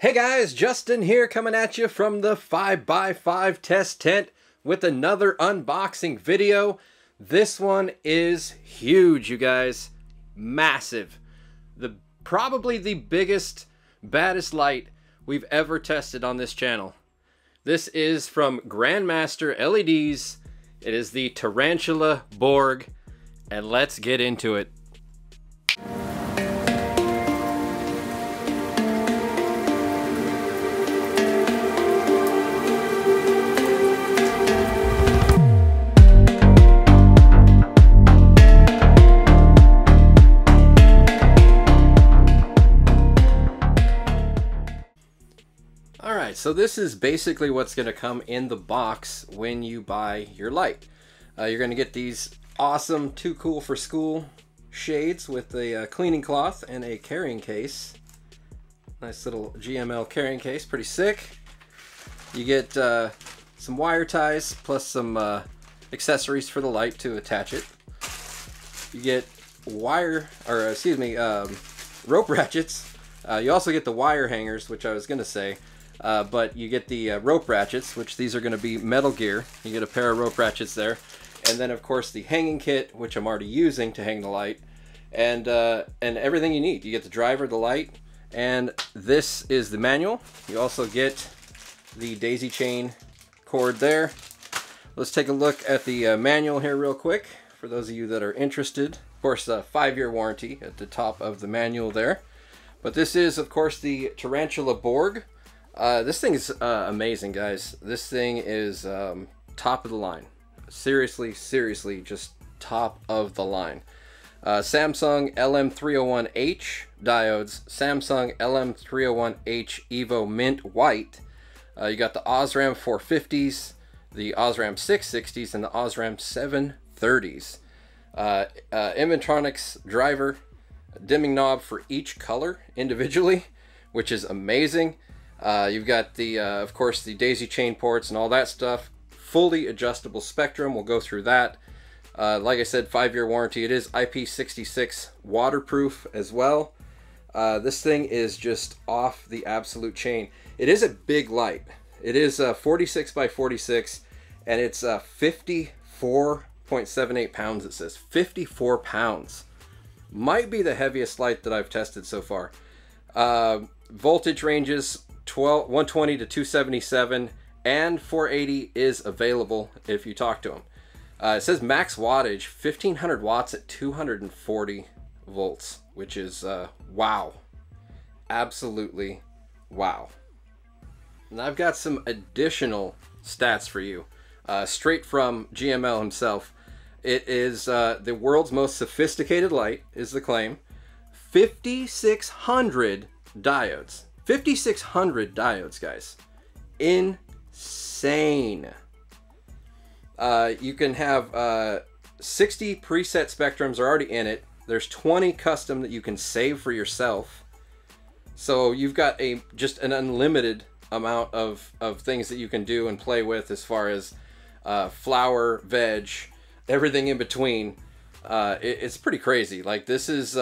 Hey guys, Justin here coming at you from the 5x5 test tent with another unboxing video. This one is huge, you guys. Massive. Probably the biggest, baddest light we've ever tested on this channel. This is from Grandmaster LEDs. It is the Tarantula Borg, and let's get into it. Alright, so this is basically what's going to come in the box when you buy your light. You're going to get these awesome Too Cool for School shades with a cleaning cloth and a carrying case. Nice little GML carrying case, pretty sick. You get some wire ties plus some accessories for the light to attach it. You get rope ratchets. You also get the wire hangers, which I was going to say. But you get the rope ratchets, which these are going to be Metal Gear. You get a pair of rope ratchets there. And then, of course, the hanging kit, which I'm already using to hang the light. And everything you need. You get the driver, the light, and this is the manual. You also get the daisy chain cord there. Let's take a look at the manual here real quick, for those of you that are interested. Of course, a 5-year warranty at the top of the manual there. But this is, of course, the Tarantula Borg. This thing is amazing, guys. This thing is top of the line. Seriously, just top of the line. Samsung LM301H diodes, Samsung LM301H Evo Mint White. You got the Osram 450s, the Osram 660s, and the Osram 730s. Inventronics driver, dimming knob for each color individually, which is amazing. You've got the, of course, the daisy chain ports and all that stuff. Fully adjustable spectrum. We'll go through that. Like I said, 5-year warranty. It is IP66 waterproof as well. This thing is just off the absolute chain. It is a big light. It is 46 by 46, and it's 54.78 pounds, it says. 54 pounds. Might be the heaviest light that I've tested so far. Voltage ranges 120 to 277, and 480 is available if you talk to them. It says max wattage 1500 watts at 240 volts, which is wow, absolutely wow. And I've got some additional stats for you, straight from GML himself. It is the world's most sophisticated light, is the claim. 5,600 diodes. 5,600 diodes, guys. Insane. You can have 60 preset spectrums are already in it. There's 20 custom that you can save for yourself. So you've got just an unlimited amount of things that you can do and play with as far as flower, veg, everything in between. It's pretty crazy. Like this is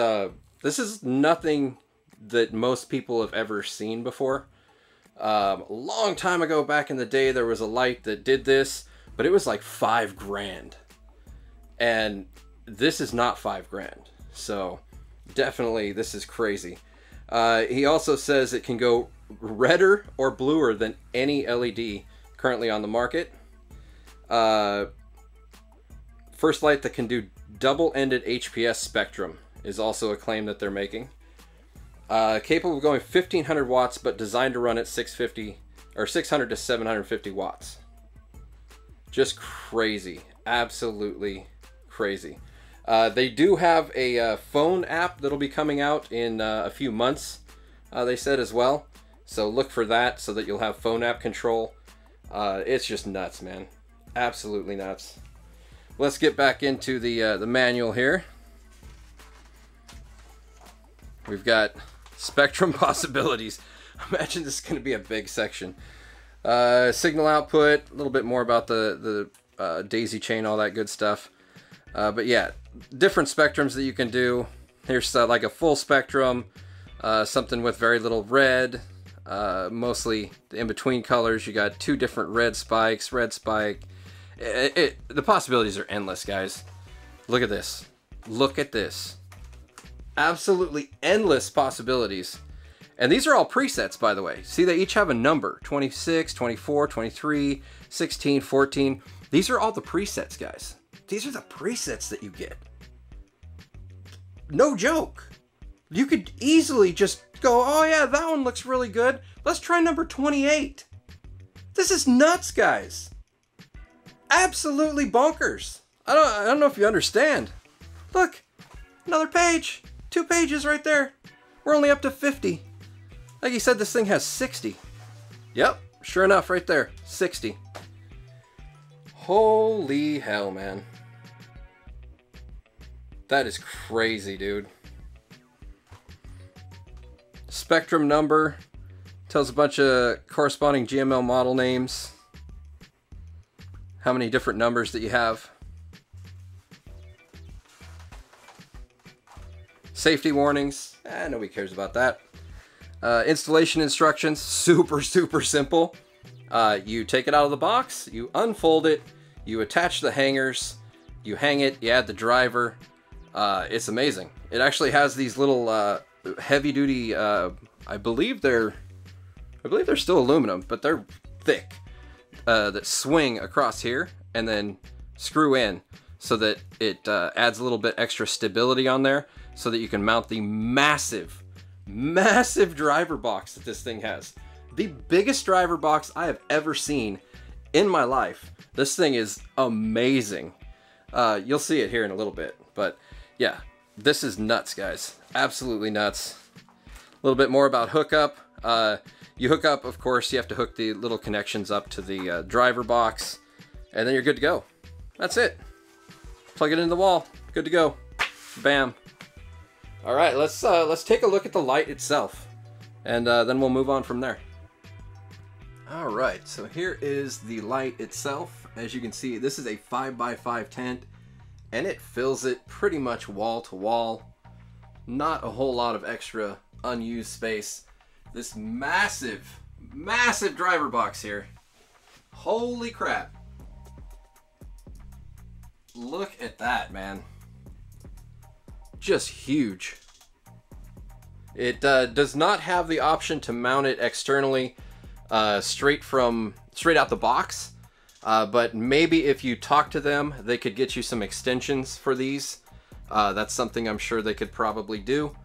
nothing that most people have ever seen before. A long time ago, back in the day, there was a light that did this, but it was like $5 grand, and this is not $5 grand. So definitely this is crazy. He also says it can go redder or bluer than any LED currently on the market. First light that can do double-ended HPS spectrum is also a claim that they're making. Capable of going 1500 watts, but designed to run at 600 to 750 watts. Just crazy. Absolutely crazy. They do have a phone app that'll be coming out in a few months, they said as well. So look for that so that you'll have phone app control. It's just nuts, man. Absolutely nuts. Let's get back into the manual here. We've got spectrum possibilities. Imagine this is going to be a big section. Signal output, a little bit more about the daisy chain, all that good stuff. But yeah, different spectrums that you can do. Here's like a full spectrum, something with very little red, Mostly in between colors. You got 2 different red spikes, red spike. The possibilities are endless, guys. Look at this. Look at this. Absolutely endless possibilities. And these are all presets, by the way. See, they each have a number. 26, 24, 23, 16, 14. These are all the presets, guys. These are the presets that you get. No joke. You could easily just go, oh yeah, that one looks really good. Let's try number 28. This is nuts, guys. Absolutely bonkers. I don't know if you understand. Look, another page. 2 pages right there. We're only up to 50. Like he said, this thing has 60. Yep, sure enough, right there, 60. Holy hell, man. That is crazy, dude. Spectrum number tells a bunch of corresponding GML model names. How many different numbers that you have. Safety warnings. Nobody cares about that. Installation instructions. Super simple. You take it out of the box. You unfold it. You attach the hangers. You hang it. You add the driver. It's amazing. It actually has these little heavy duty. I believe they're still aluminum, but they're thick. That swing across here and then screw in so that it adds a little bit extra stability on there so that you can mount the massive driver box that this thing has. The biggest driver box I have ever seen in my life. This thing is amazing. You'll see it here in a little bit, but yeah, this is nuts, guys. Absolutely nuts. A little bit more about hookup. You hook up, of course, you have to hook the little connections up to the driver box, and then you're good to go. That's it. Plug it into the wall. Good to go. Bam. All right, let's take a look at the light itself, and then we'll move on from there. All right, so here is the light itself. As you can see, this is a 5x5 tent, and it fills it pretty much wall to wall. Not a whole lot of extra unused space. This massive driver box here. Holy crap. Look at that, man. Just huge. It does not have the option to mount it externally straight out the box. But maybe if you talk to them, they could get you some extensions for these. That's something I'm sure they could probably do.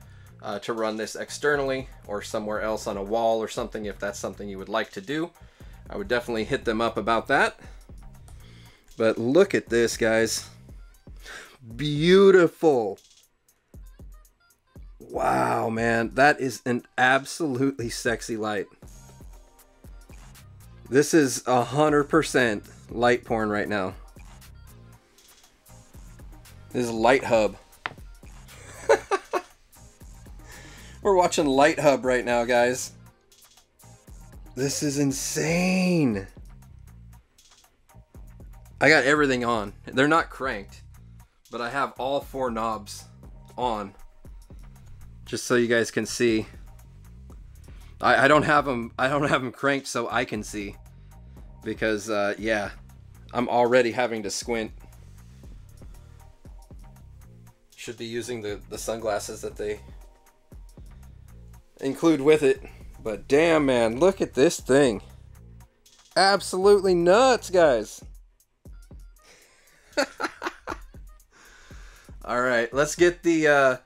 To run this externally or somewhere else on a wall or something, if that's something you would like to do. I would definitely hit them up about that. But look at this, guys. Beautiful. Wow, man, that is an absolutely sexy light. This is 100% light porn right now. This is Light Hub. We're watching Light Hub right now, guys. This is insane. I got everything on. They're not cranked, but I have all 4 knobs on, just so you guys can see. I don't have them. I don't have them cranked so I can see, because yeah, I'm already having to squint. Should be using the sunglasses that they include with it. But damn, man, look at this thing. Absolutely nuts, guys. All right, let's get the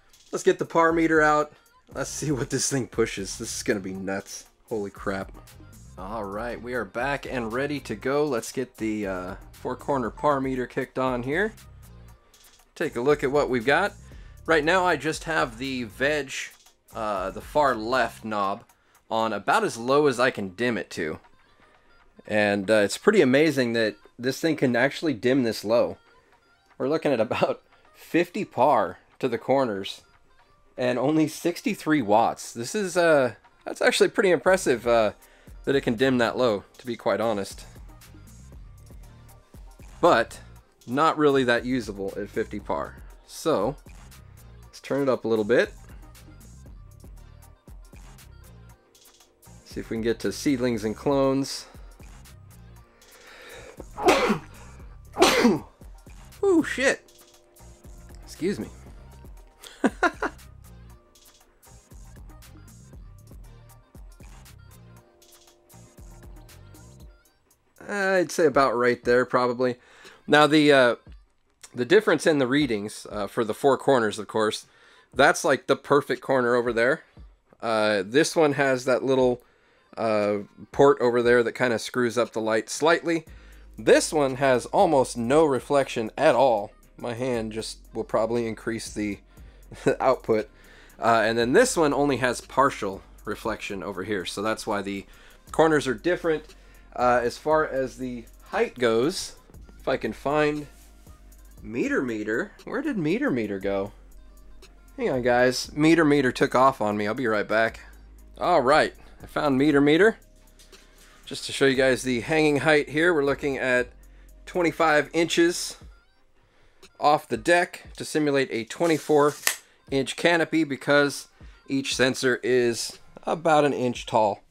par meter out. Let's see what this thing pushes. This is gonna be nuts. Holy crap. All right, we are back and ready to go. Let's get the 4-corner par meter kicked on here. Take a look at what we've got. Right now I just have the veg, the far left knob, on about as low as I can dim it to. And it's pretty amazing that this thing can actually dim this low. We're looking at about 50 par to the corners and only 63 watts. This is, that's actually pretty impressive that it can dim that low, to be quite honest. But not really that usable at 50 par. So let's turn it up a little bit. See if we can get to seedlings and clones. Ooh, shit. Excuse me. I'd say about right there, probably. Now, the difference in the readings for the four corners, of course, that's like the perfect corner over there. This one has that little port over there that kind of screws up the light slightly. This one has almost no reflection at all. My hand just will probably increase the output. And then this one only has partial reflection over here. So that's why the corners are different. As far as the height goes, if I can find meter, where did meter go? Hang on, guys. Meter took off on me. I'll be right back. All right, I found meter. Just to show you guys the hanging height here, we're looking at 25 inches off the deck to simulate a 24-inch canopy because each sensor is about an inch tall.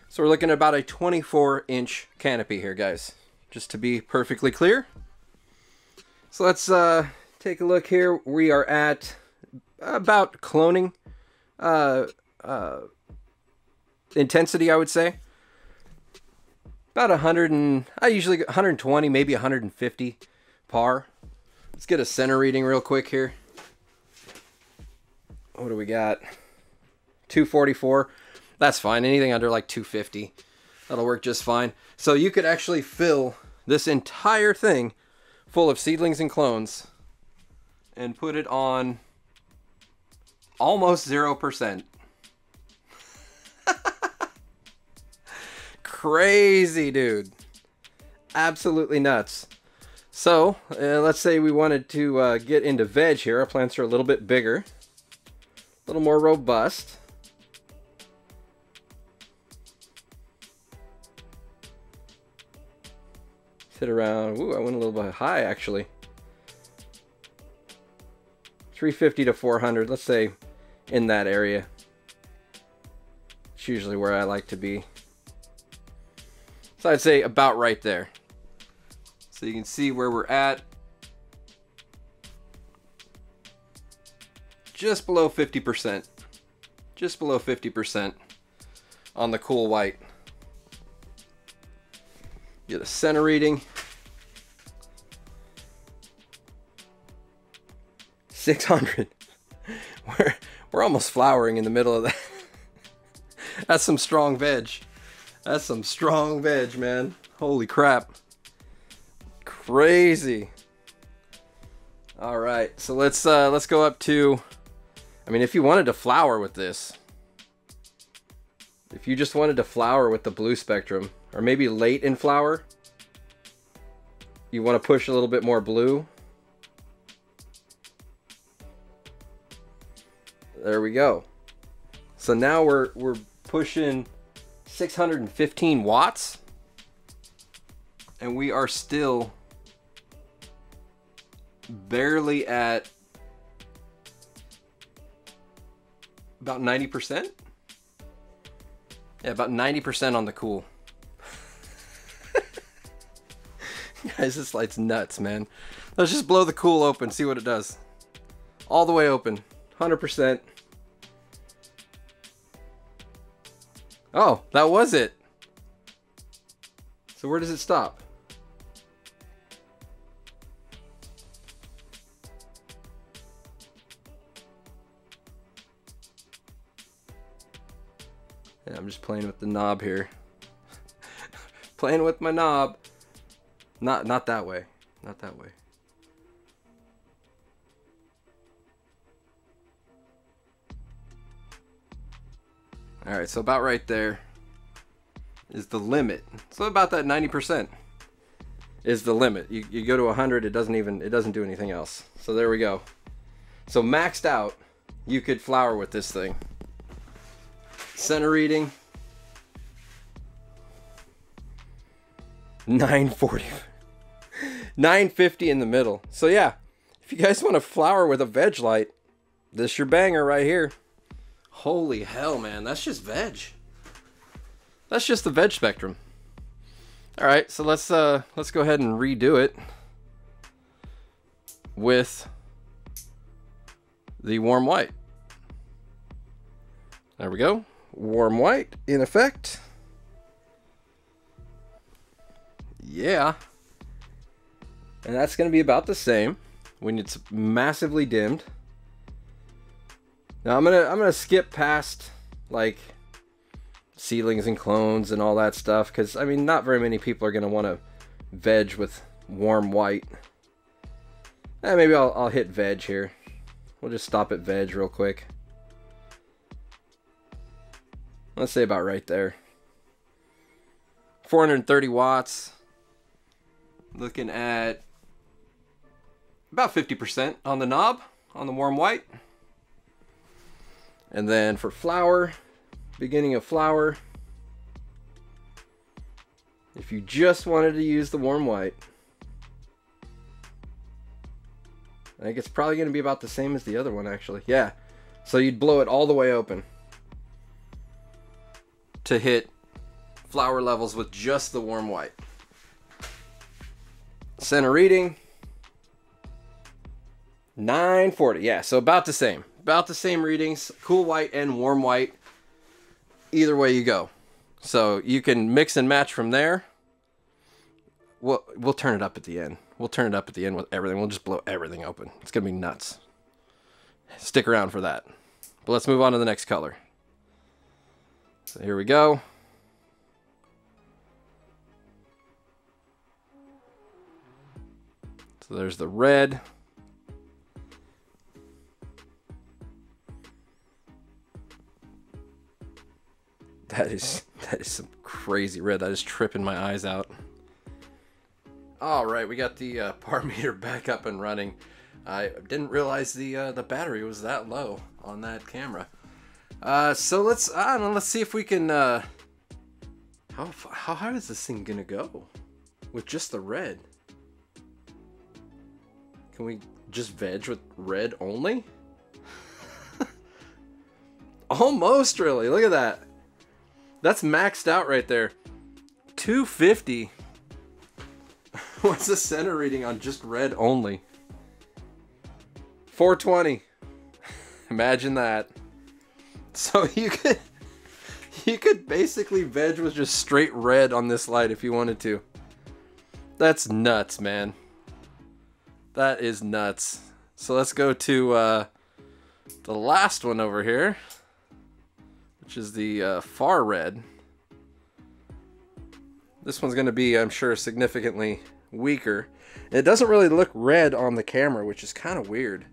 So we're looking at about a 24-inch canopy here, guys, just to be perfectly clear. So let's take a look here. We are at about cloning intensity, I would say. About 100 and I usually get 120, maybe 150 par. Let's get a center reading real quick here. What do we got? 244. That's fine. Anything under like 250, that'll work just fine. So you could actually fill this entire thing full of seedlings and clones and put it on almost 0%. Crazy, dude. Absolutely nuts. So let's say we wanted to get into veg here. Our plants are a little bit bigger, a little more robust. Sit around, ooh, I went a little bit high actually. 350 to 400, let's say in that area. It's usually where I like to be. So I'd say about right there. So you can see where we're at. Just below 50%. Just below 50% on the cool white. Get a center reading. 600. We're almost flowering in the middle of that. That's some strong veg. That's some strong veg, man. Holy crap. Crazy. All right, so let's go up to, I mean, if you wanted to flower with this, if you just wanted to flower with the blue spectrum, or maybe late in flower, you want to push a little bit more blue. There we go. So now we're pushing 615 watts, and we are still barely at about 90%. Yeah, about 90% on the cool. Guys, this light's nuts, man. Let's just blow the cool open, see what it does. All the way open, 100%. Oh, that was it. So where does it stop? Yeah, I'm just playing with the knob here. Playing with my knob. Not that way. Not that way. Alright, so about right there is the limit. So about that 90% is the limit. You go to 100, it doesn't do anything else. So there we go. So maxed out, you could flower with this thing. Center reading 940. 950 in the middle. So yeah, if you guys want to flower with a veg light, this your banger right here. Holy hell, man, that's just veg. that's just the veg spectrum. All right, so let's go ahead and redo it with the warm white. There we go. Warm white in effect. Yeah. And that's going to be about the same when it's massively dimmed. Now I'm gonna skip past like seedlings and clones and all that stuff, because I mean not very many people are gonna want to veg with warm white. Maybe I'll hit veg here. We'll just stop at veg real quick. Let's say about right there. 430 watts. Looking at about 50% on the knob, on the warm white. And then for flower, beginning of flower, if you just wanted to use the warm white, I think it's probably going to be about the same as the other one, actually. Yeah. So you'd blow it all the way open to hit flower levels with just the warm white. Center reading 940. Yeah, so about the same. About the same readings. Cool white and warm white. Either way you go. So you can mix and match from there. We'll turn it up at the end. We'll turn it up at the end with everything. We'll just blow everything open. It's going to be nuts. Stick around for that. But let's move on to the next color. So here we go. So there's the red. That is some crazy red. That is tripping my eyes out. All right, we got the par meter back up and running. I didn't realize the battery was that low on that camera. So let's see if we can. How high is this thing gonna go with just the red? Can we just veg with red only? Almost, really. Look at that. That's maxed out right there. 250. What's the center reading on just red only? 420. Imagine that. So you could basically veg with just straight red on this light if you wanted to. That's nuts, man. That is nuts. So let's go to the last one over here, which is the far red. This one's going to be, I'm sure, significantly weaker. It doesn't really look red on the camera, which is kind of weird.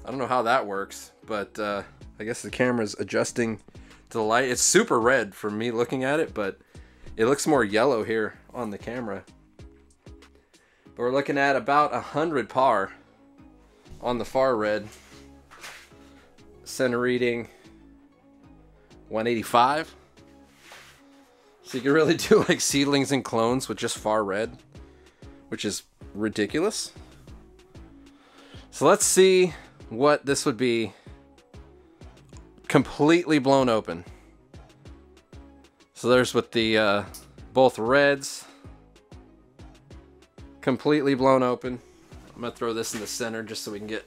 I don't know how that works, but I guess the camera's adjusting to the light. It's super red from me looking at it, but it looks more yellow here on the camera. But we're looking at about 100 par on the far red. Center reading 185. So you can really do like seedlings and clones with just far red, which is ridiculous. So let's see what this would be completely blown open. So there's with the both reds completely blown open. I'm gonna throw this in the center just so we can get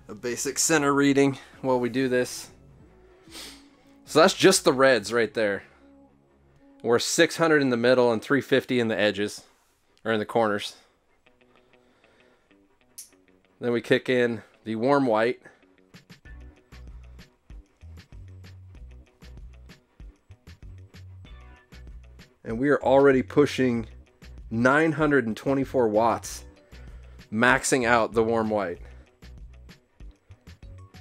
a basic center reading while we do this. So that's just the reds right there. We're 600 in the middle and 350 in the edges, or in the corners. Then we kick in the warm white. And we are already pushing 924 watts, maxing out the warm white.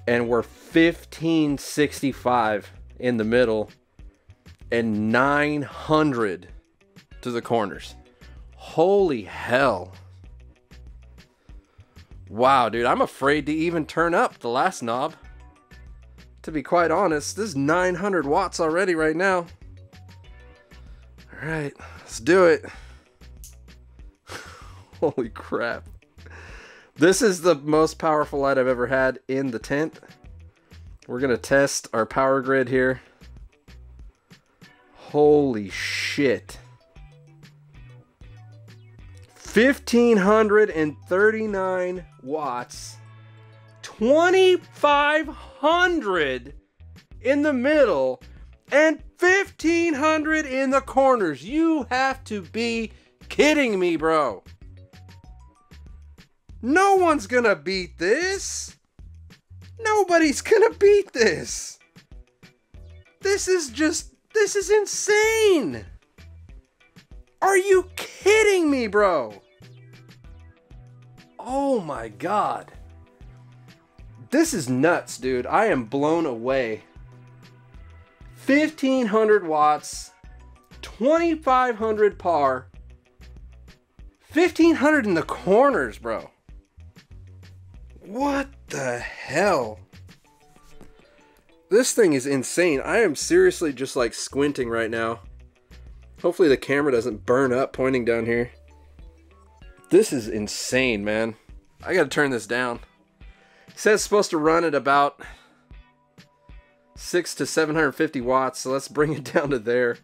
And we're 1565 in the middle and 900 to the corners. Holy hell. Wow, dude, I'm afraid to even turn up the last knob. To be quite honest, this is 900 watts already right now. All right, let's do it. Holy crap. This is the most powerful light I've ever had in the tent. We're gonna test our power grid here. Holy shit. 1,539 watts. 2,500 in the middle. And 1,500 in the corners. You have to be kidding me, bro. No one's gonna beat this. Nobody's gonna beat this. This is insane. Are you kidding me, bro? Oh my God. This is nuts, dude. I am blown away. 1,500 watts, 2,500 par, 1,500 in the corners, bro. What the hell? This thing is insane. I am seriously just like squinting right now. Hopefully the camera doesn't burn up pointing down here. This is insane, man. I gotta turn this down. It says it's supposed to run at about 600 to 750 watts, so let's bring it down to there.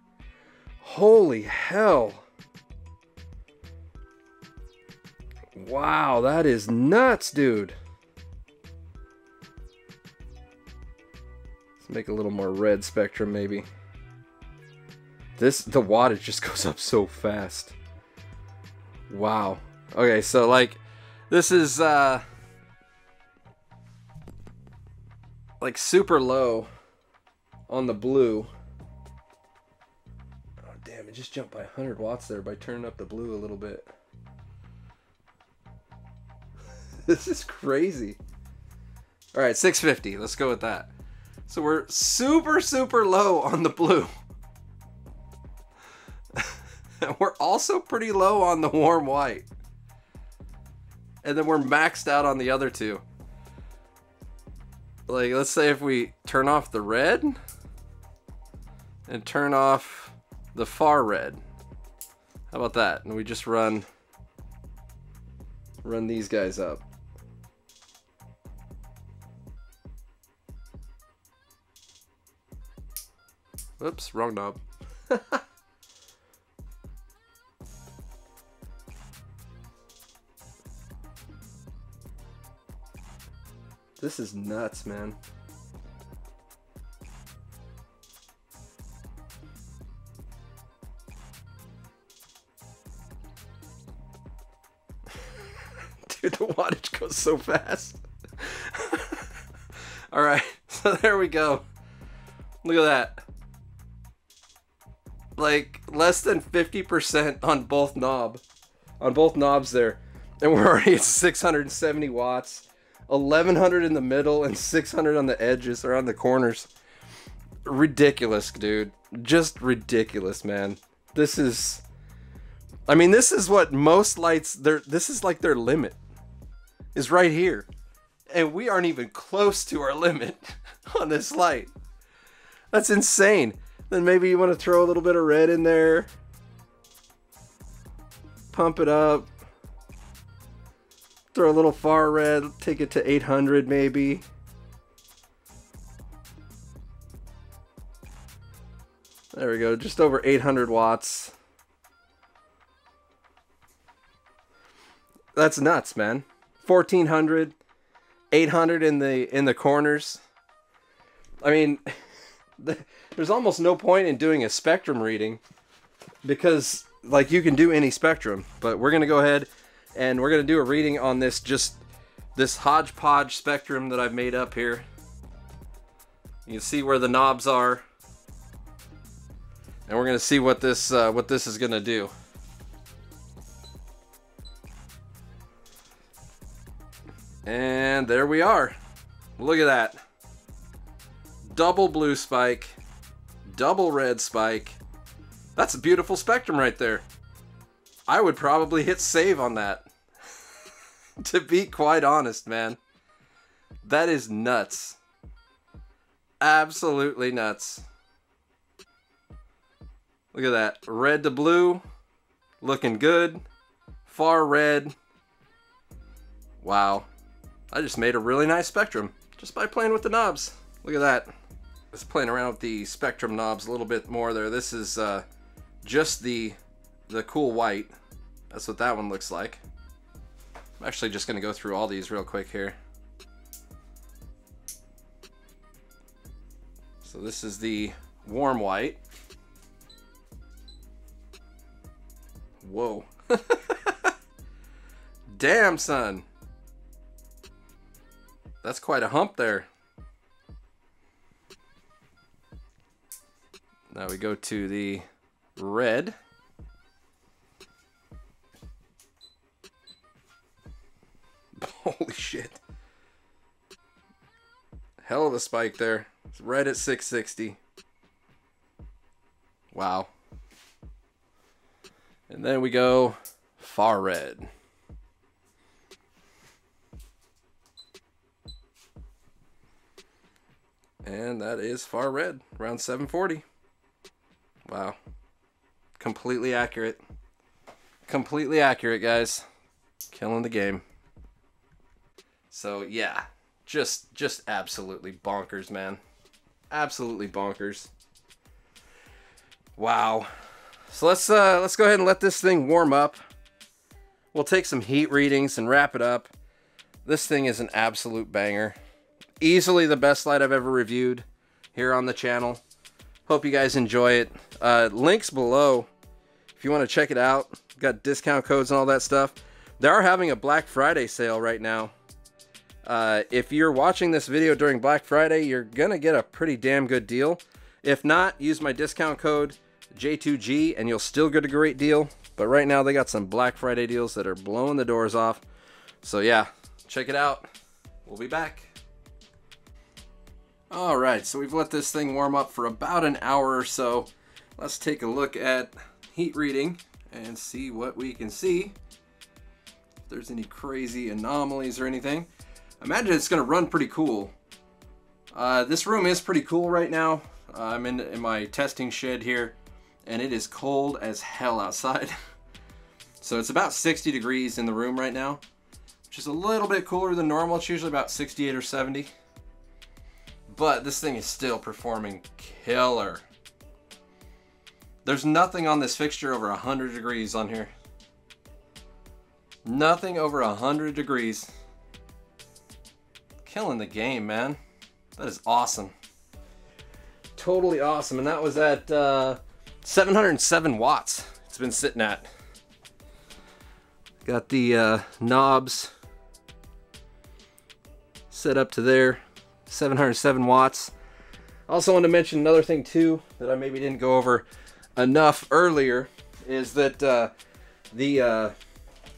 Holy hell. Wow, that is nuts, dude. Let's make a little more red spectrum, maybe. The wattage just goes up so fast. Wow. Okay, so like, this is like super low on the blue. Oh damn, it just jumped by 100 watts there by turning up the blue a little bit. This is crazy. Alright, 650, let's go with that. So we're super low on the blue. We're also pretty low on the warm white. And then we're maxed out on the other two. Like, let's say if we turn off the red and turn off the far red. How about that? And we just run these guys up. Oops, wrong knob. This is nuts, man. Dude, the wattage goes so fast. Alright, so there we go. Look at that. Like, less than 50% on both knobs there. And we're already at 670 watts. 1,100 in the middle and 600 on the edges or on the corners. Ridiculous, dude. Just ridiculous, man. This is, I mean, this is what most lights, this is like their limit. Is right here. And we aren't even close to our limit on this light. That's insane. Then maybe you want to throw a little bit of red in there. Pump it up. Throw a little far red, take it to 800 maybe. There we go, just over 800 watts. That's nuts, man. 1,400, 800 in the corners. I mean, there's almost no point in doing a spectrum reading because, like, you can do any spectrum, but we're gonna go ahead and we're gonna do a reading on this hodgepodge spectrum that I've made up here. You can see where the knobs are, and we're gonna see what this is gonna do. And there we are. Look at that. Double blue spike, double red spike. That's a beautiful spectrum right there. I would probably hit save on that. To be quite honest, man. That is nuts. Absolutely nuts. Look at that. Red to blue. Looking good. Far red. Wow. I just made a really nice spectrum just by playing with the knobs. Look at that. was playing around with the spectrum knobs a little bit more there. This is just the cool white. That's what that one looks like. I'm actually just going to go through all these real quick here. So this is the warm white. Whoa. Damn, son. That's quite a hump there. Now we go to the red. Holy shit. Hell of a spike there. It's red at 660. Wow. And then we go far red. And that is far red, around 740. Wow. Completely accurate. Completely accurate, guys. Killing the game. So yeah, just absolutely bonkers, man. Absolutely bonkers. Wow. So let's go ahead and let this thing warm up. We'll take some heat readings and wrap it up. This thing is an absolute banger. Easily the best light I've ever reviewed here on the channel. Hope you guys enjoy it. Links below if you want to check it out. Got discount codes and all that stuff. They are having a Black Friday sale right now. If you're watching this video during Black Friday, you're gonna get a pretty damn good deal. If not, use my discount code J2G and you'll still get a great deal. But right now they got some Black Friday deals that are blowing the doors off. So yeah, check it out. We'll be back. Alright, so we've let this thing warm up for about an hour or so. Let's take a look at heat reading and see what we can see. If there's any crazy anomalies or anything. I imagine it's going to run pretty cool. This room is pretty cool right now. I'm in my testing shed here, and it is cold as hell outside. So it's about 60 degrees in the room right now, which is a little bit cooler than normal. It's usually about 68 or 70. But this thing is still performing killer. There's nothing on this fixture over 100 degrees on here. Nothing over 100 degrees. Killing the game, man. That is awesome. Totally awesome. And that was at 707 watts. It's been sitting at. Got the knobs set up to there. 707 watts. Also want to mention another thing too that I maybe didn't go over enough earlier is that the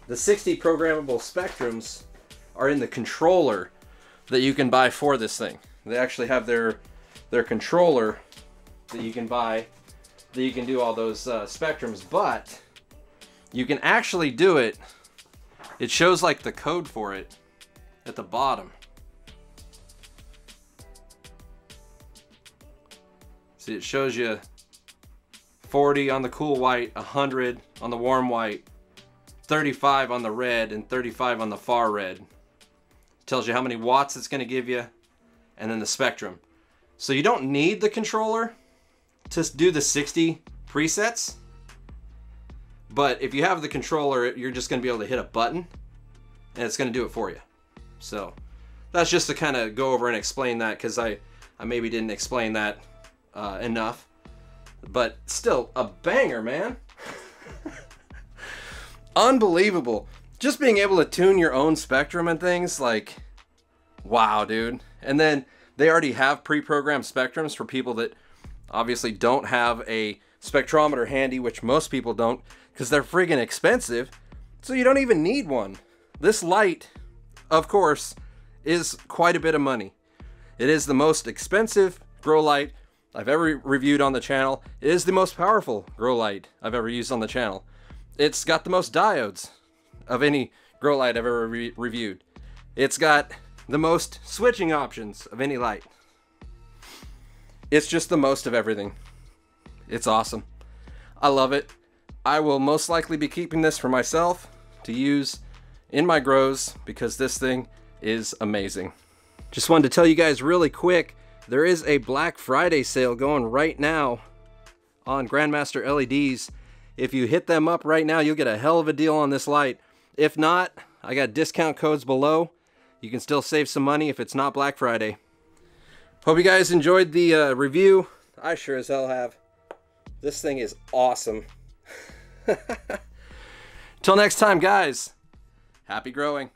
60 programmable spectrums are in the controller that you can buy for this thing. They actually have their controller that you can buy that you can do all those spectrums, but you can actually do it. It shows like the code for it at the bottom. See, it shows you 40 on the cool white, 100 on the warm white, 35 on the red, and 35 on the far red. It tells you how many watts it's going to give you, and then the spectrum. So you don't need the controller to do the 60 presets, but if you have the controller, you're just going to be able to hit a button, and it's going to do it for you. So that's just to kind of go over and explain that, because I maybe didn't explain that enough, but still a banger, man. Unbelievable. Just being able to tune your own spectrum and things, like, wow, dude. And then they already have pre-programmed spectrums for people that obviously don't have a spectrometer handy, which most people don't because they're friggin' expensive, so you don't even need one. This light, of course, is quite a bit of money. It is the most expensive grow light I've ever reviewed on the channel. It is the most powerful grow light I've ever used on the channel. It's got the most diodes of any grow light I've ever reviewed. It's got the most switching options of any light. It's just the most of everything. It's awesome. I love it. I will most likely be keeping this for myself to use in my grows because this thing is amazing. Just wanted to tell you guys really quick, there is a Black Friday sale going right now on Grandmaster LEDs. If you hit them up right now, you'll get a hell of a deal on this light. If not, I got discount codes below. You can still save some money if it's not Black Friday. Hope you guys enjoyed the review. I sure as hell have. This thing is awesome. Till next time, guys. Happy growing.